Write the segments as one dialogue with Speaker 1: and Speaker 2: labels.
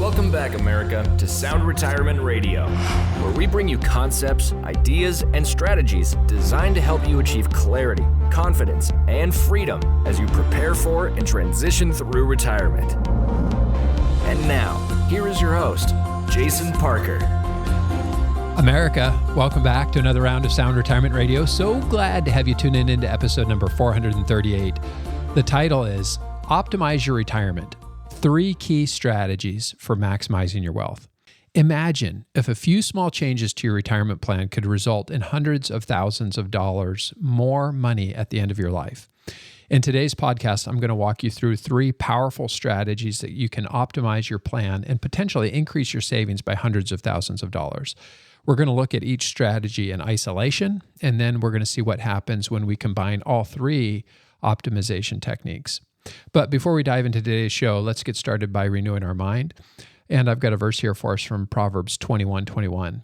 Speaker 1: Welcome back, America, to Sound Retirement Radio, where we bring you concepts, ideas, and strategies designed to help you achieve clarity, confidence, and freedom as you prepare for and transition through retirement. And now, here is your host, Jason Parker.
Speaker 2: America, welcome back to another round of Sound Retirement Radio. So glad to have you tune in into episode number 438. The title is Optimize Your Retirement: 3 Key Strategies for Maximizing Your Wealth. Imagine if a few small changes to your retirement plan could result in hundreds of thousands of dollars more money at the end of your life. In today's podcast, I'm going to walk you through 3 powerful strategies that you can optimize your plan and potentially increase your savings by hundreds of thousands of dollars. We're going to look at each strategy in isolation, and then we're going to see what happens when we combine all 3 optimization techniques. But before we dive into today's show, let's get started by renewing our mind. And I've got a verse here for us from Proverbs 21:21.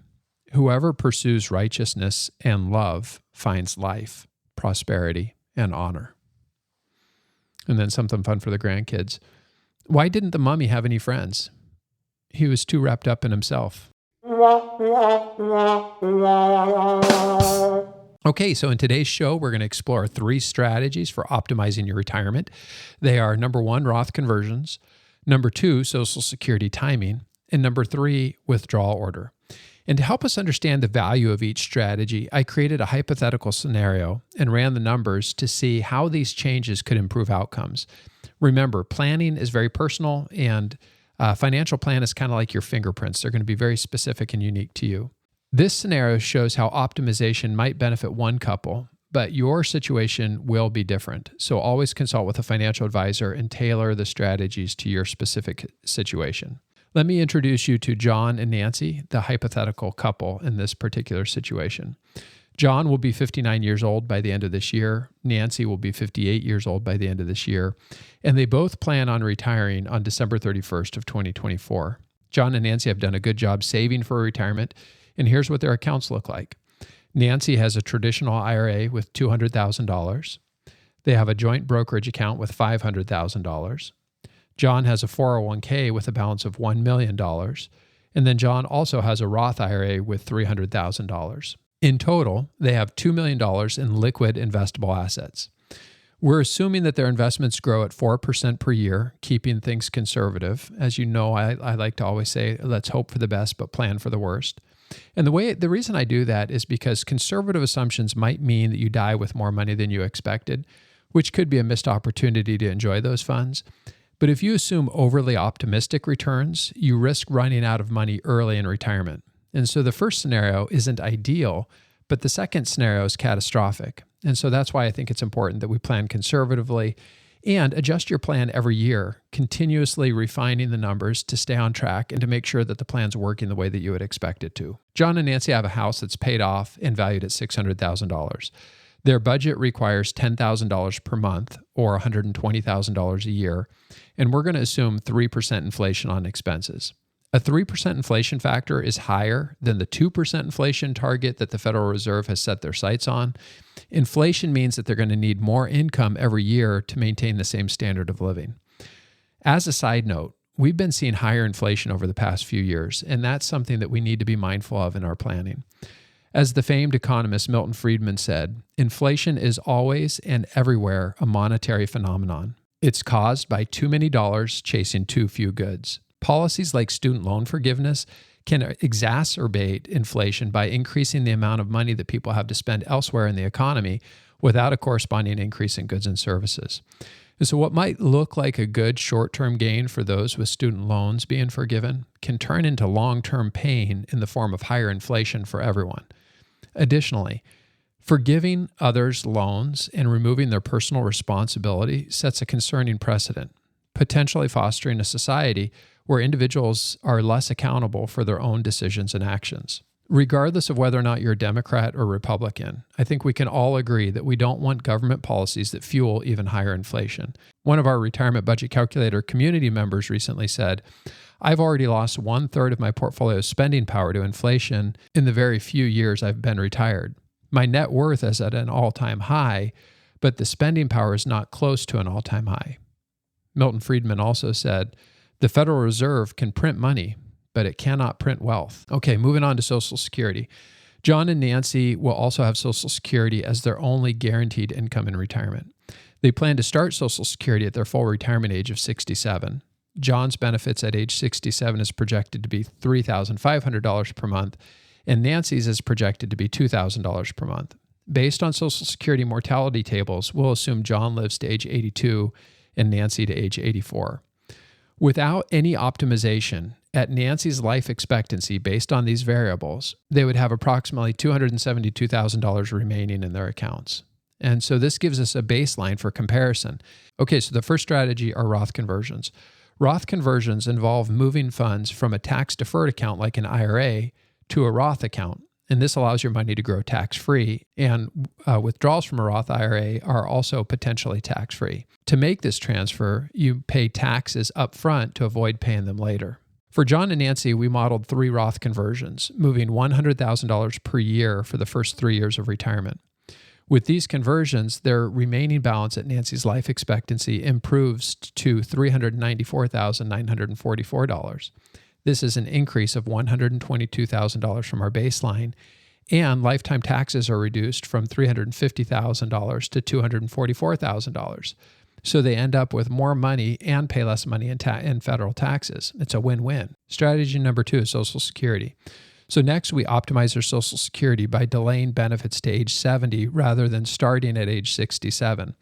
Speaker 2: Whoever pursues righteousness and love finds life, prosperity, and honor. And then something fun for the grandkids. Why didn't the mummy have any friends? He was too wrapped up in himself. Okay, so in today's show, we're going to explore 3 strategies for optimizing your retirement. They are number 1, Roth conversions, number 2, Social Security timing, and number 3, withdrawal order. And to help us understand the value of each strategy, I created a hypothetical scenario and ran the numbers to see how these changes could improve outcomes. Remember, planning is very personal, and financial plan is kind of like your fingerprints. They're going to be very specific and unique to you. This scenario shows how optimization might benefit one couple, but your situation will be different. So always consult with a financial advisor and tailor the strategies to your specific situation. Let me introduce you to John and Nancy, the hypothetical couple in this particular situation. John will be 59 years old by the end of this year. Nancy will be 58 years old by the end of this year. And they both plan on retiring on December 31st of 2024. John and Nancy have done a good job saving for retirement. And here's what their accounts look like. Nancy has a traditional IRA with $200,000. They have a joint brokerage account with $500,000. John has a 401k with a balance of $1 million. And then John also has a Roth IRA with $300,000. In total, they have $2 million in liquid investable assets. We're assuming that their investments grow at 4% per year, keeping things conservative. As you know, I like to always say, let's hope for the best, but plan for the worst. And the reason I do that is because conservative assumptions might mean that you die with more money than you expected, which could be a missed opportunity to enjoy those funds. But if you assume overly optimistic returns, you risk running out of money early in retirement. And so the first scenario isn't ideal, but the second scenario is catastrophic. And so that's why I think it's important that we plan conservatively and adjust your plan every year, continuously refining the numbers to stay on track and to make sure that the plan's working the way that you would expect it to. John and Nancy have a house that's paid off and valued at $600,000. Their budget requires $10,000 per month or $120,000 a year, and we're going to assume 3% inflation on expenses. A 3% inflation factor is higher than the 2% inflation target that the Federal Reserve has set their sights on. Inflation means that they're going to need more income every year to maintain the same standard of living. As a side note, we've been seeing higher inflation over the past few years, and that's something that we need to be mindful of in our planning. As the famed economist Milton Friedman said, inflation is always and everywhere a monetary phenomenon. It's caused by too many dollars chasing too few goods. Policies like student loan forgiveness can exacerbate inflation by increasing the amount of money that people have to spend elsewhere in the economy without a corresponding increase in goods and services. And so what might look like a good short-term gain for those with student loans being forgiven can turn into long-term pain in the form of higher inflation for everyone. Additionally, forgiving others' loans and removing their personal responsibility sets a concerning precedent, potentially fostering a society where individuals are less accountable for their own decisions and actions. Regardless of whether or not you're a Democrat or Republican, I think we can all agree that we don't want government policies that fuel even higher inflation. One of our retirement budget calculator community members recently said, I've already lost 1/3 of my portfolio's spending power to inflation in the very few years I've been retired. My net worth is at an all-time high, but the spending power is not close to an all-time high. Milton Friedman also said, The Federal Reserve can print money, but it cannot print wealth. Okay, moving on to Social Security. John and Nancy will also have Social Security as their only guaranteed income in retirement. They plan to start Social Security at their full retirement age of 67. John's benefits at age 67 is projected to be $3,500 per month, and Nancy's is projected to be $2,000 per month. Based on Social Security mortality tables, we'll assume John lives to age 82 and Nancy to age 84. Without any optimization, at Nancy's life expectancy based on these variables, they would have approximately $272,000 remaining in their accounts. And so this gives us a baseline for comparison. Okay, so the first strategy are Roth conversions. Roth conversions involve moving funds from a tax-deferred account like an IRA to a Roth account. And this allows your money to grow tax-free, and withdrawals from a Roth IRA are also potentially tax-free. To make this transfer, you pay taxes up front to avoid paying them later. For John and Nancy, we modeled 3 Roth conversions, moving $100,000 per year for the first 3 years of retirement. With these conversions, their remaining balance at Nancy's life expectancy improves to $394,944. This is an increase of $122,000 from our baseline, and lifetime taxes are reduced from $350,000 to $244,000. So they end up with more money and pay less money in federal taxes. It's a win-win. Strategy number 2 is Social Security. So next, we optimize their Social Security by delaying benefits to age 70 rather than starting at age 67.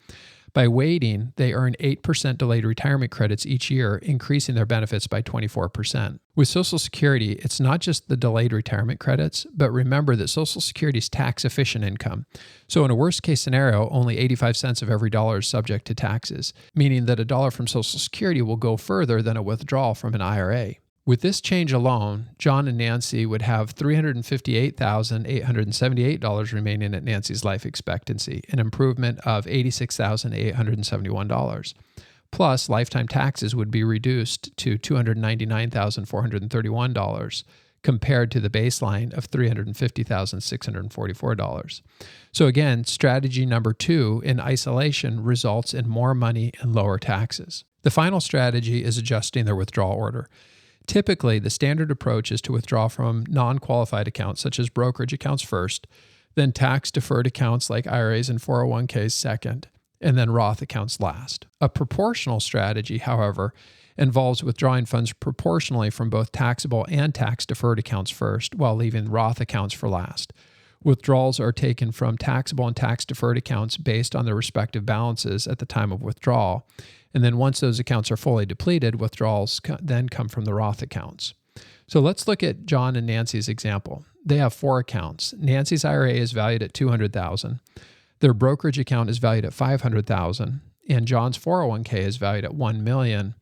Speaker 2: By waiting, they earn 8% delayed retirement credits each year, increasing their benefits by 24%. With Social Security, it's not just the delayed retirement credits, but remember that Social Security is tax-efficient income. So in a worst-case scenario, only 85 cents of every dollar is subject to taxes, meaning that a dollar from Social Security will go further than a withdrawal from an IRA. With this change alone, John and Nancy would have $358,878 remaining at Nancy's life expectancy, an improvement of $86,871. Plus, lifetime taxes would be reduced to $299,431 compared to the baseline of $350,644. So again, strategy number 2 in isolation results in more money and lower taxes. The final strategy is adjusting their withdrawal order. Typically, the standard approach is to withdraw from non-qualified accounts, such as brokerage accounts first, then tax-deferred accounts like IRAs and 401ks second, and then Roth accounts last. A proportional strategy, however, involves withdrawing funds proportionally from both taxable and tax-deferred accounts first, while leaving Roth accounts for last. Withdrawals are taken from taxable and tax-deferred accounts based on their respective balances at the time of withdrawal. And then once those accounts are fully depleted, withdrawals then come from the Roth accounts. So let's look at John and Nancy's example. They have 4 accounts. Nancy's IRA is valued at $200,000. Their brokerage account is valued at $500,000. And John's 401k is valued at $1 million.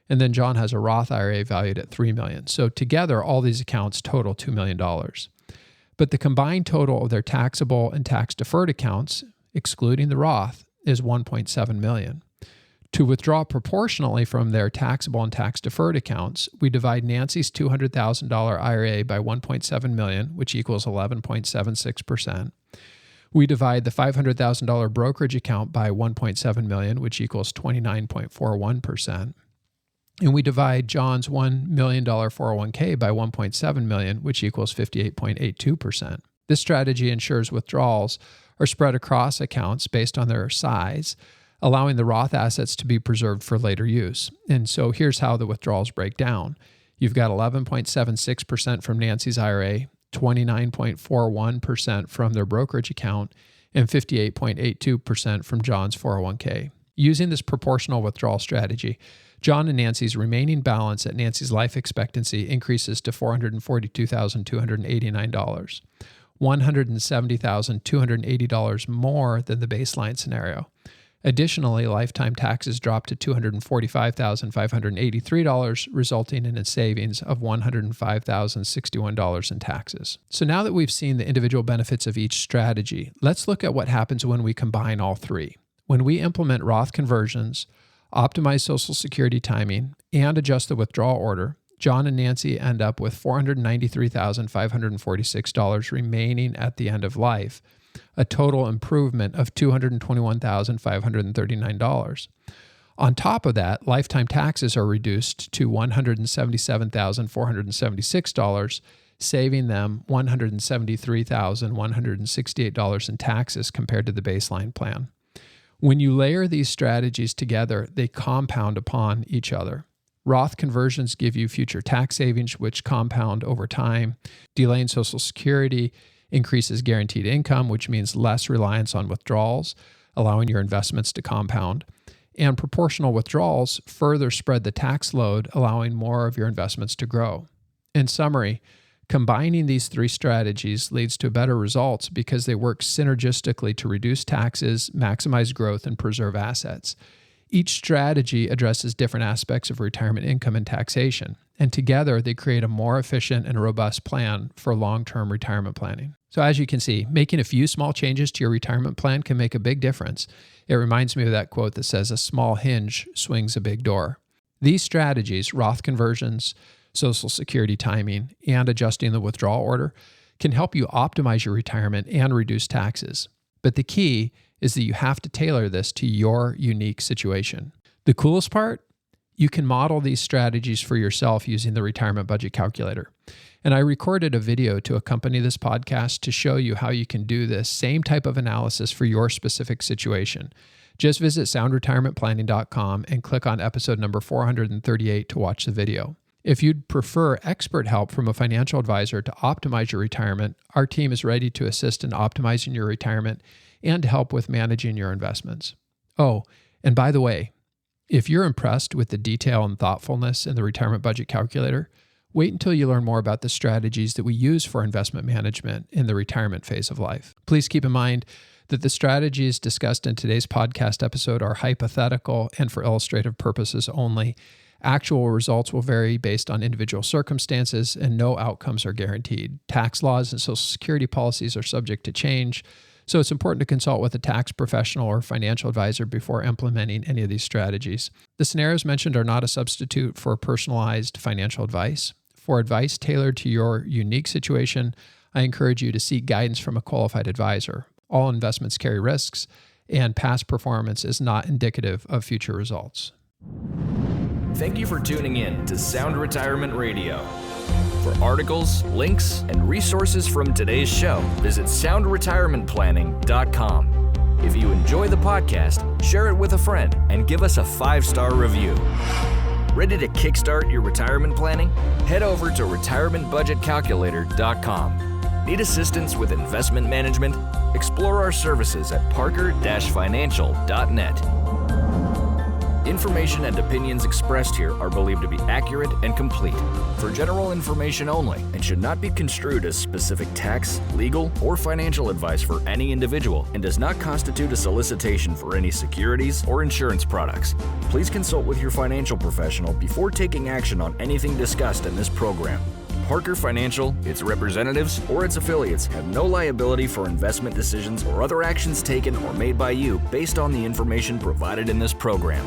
Speaker 2: And then John has a Roth IRA valued at $3 million. So together, all these accounts total $2 million. But the combined total of their taxable and tax-deferred accounts, excluding the Roth, is $1.7 million. To withdraw proportionally from their taxable and tax-deferred accounts, we divide Nancy's $200,000 IRA by $1.7 million, which equals 11.76%. We divide the $500,000 brokerage account by $1.7 million, which equals 29.41%. And we divide John's $1 million 401k by $1.7 million, which equals 58.82%. This strategy ensures withdrawals are spread across accounts based on their size, allowing the Roth assets to be preserved for later use. And so here's how the withdrawals break down. You've got 11.76% from Nancy's IRA, 29.41% from their brokerage account, and 58.82% from John's 401k. Using this proportional withdrawal strategy, John and Nancy's remaining balance at Nancy's life expectancy increases to $442,289, $170,280 more than the baseline scenario. Additionally, lifetime taxes drop to $245,583, resulting in a savings of $105,061 in taxes. So now that we've seen the individual benefits of each strategy, let's look at what happens when we combine all 3. When we implement Roth conversions, optimize Social Security timing, and adjust the withdrawal order, John and Nancy end up with $493,546 remaining at the end of life, a total improvement of $221,539. On top of that, lifetime taxes are reduced to $177,476, saving them $173,168 in taxes compared to the baseline plan. When you layer these strategies together, they compound upon each other. Roth conversions give you future tax savings, which compound over time. Delaying Social Security increases guaranteed income, which means less reliance on withdrawals, allowing your investments to compound. And proportional withdrawals further spread the tax load, allowing more of your investments to grow. In summary, combining these three strategies leads to better results because they work synergistically to reduce taxes, maximize growth, and preserve assets. Each strategy addresses different aspects of retirement income and taxation, and together they create a more efficient and robust plan for long-term retirement planning. So as you can see, making a few small changes to your retirement plan can make a big difference. It reminds me of that quote that says, "A small hinge swings a big door." These strategies, Roth conversions, Social Security timing, and adjusting the withdrawal order, can help you optimize your retirement and reduce taxes. But the key is that you have to tailor this to your unique situation. The coolest part? You can model these strategies for yourself using the retirement budget calculator. And I recorded a video to accompany this podcast to show you how you can do this same type of analysis for your specific situation. Just visit soundretirementplanning.com and click on episode number 438 to watch the video. If you'd prefer expert help from a financial advisor to optimize your retirement, our team is ready to assist in optimizing your retirement and to help with managing your investments. Oh, and by the way, if you're impressed with the detail and thoughtfulness in the retirement budget calculator, wait until you learn more about the strategies that we use for investment management in the retirement phase of life. Please keep in mind that the strategies discussed in today's podcast episode are hypothetical and for illustrative purposes only. Actual results will vary based on individual circumstances, and no outcomes are guaranteed. Tax laws and Social Security policies are subject to change, so it's important to consult with a tax professional or financial advisor before implementing any of these strategies. The scenarios mentioned are not a substitute for personalized financial advice. For advice tailored to your unique situation, I encourage you to seek guidance from a qualified advisor. All investments carry risks, and past performance is not indicative of future results.
Speaker 1: Thank you for tuning in to Sound Retirement Radio. For articles, links, and resources from today's show, visit soundretirementplanning.com. If you enjoy the podcast, share it with a friend and give us a 5-star review. Ready to kickstart your retirement planning? Head over to retirementbudgetcalculator.com. Need assistance with investment management? Explore our services at parker-financial.net. Information and opinions expressed here are believed to be accurate and complete, for general information only, and should not be construed as specific tax, legal, or financial advice for any individual, and does not constitute a solicitation for any securities or insurance products. Please consult with your financial professional before taking action on anything discussed in this program. Parker Financial, its representatives, or its affiliates have no liability for investment decisions or other actions taken or made by you based on the information provided in this program.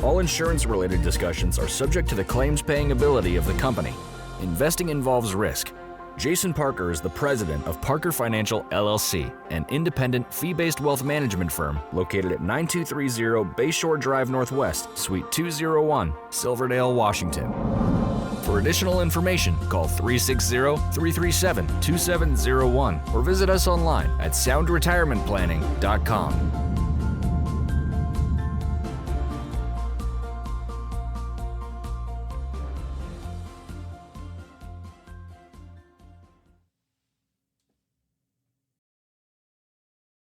Speaker 1: All insurance-related discussions are subject to the claims-paying ability of the company. Investing involves risk. Jason Parker is the president of Parker Financial LLC, an independent fee-based wealth management firm located at 9230 Bayshore Drive Northwest, Suite 201, Silverdale, Washington. For additional information, call 360-337-2701 or visit us online at soundretirementplanning.com.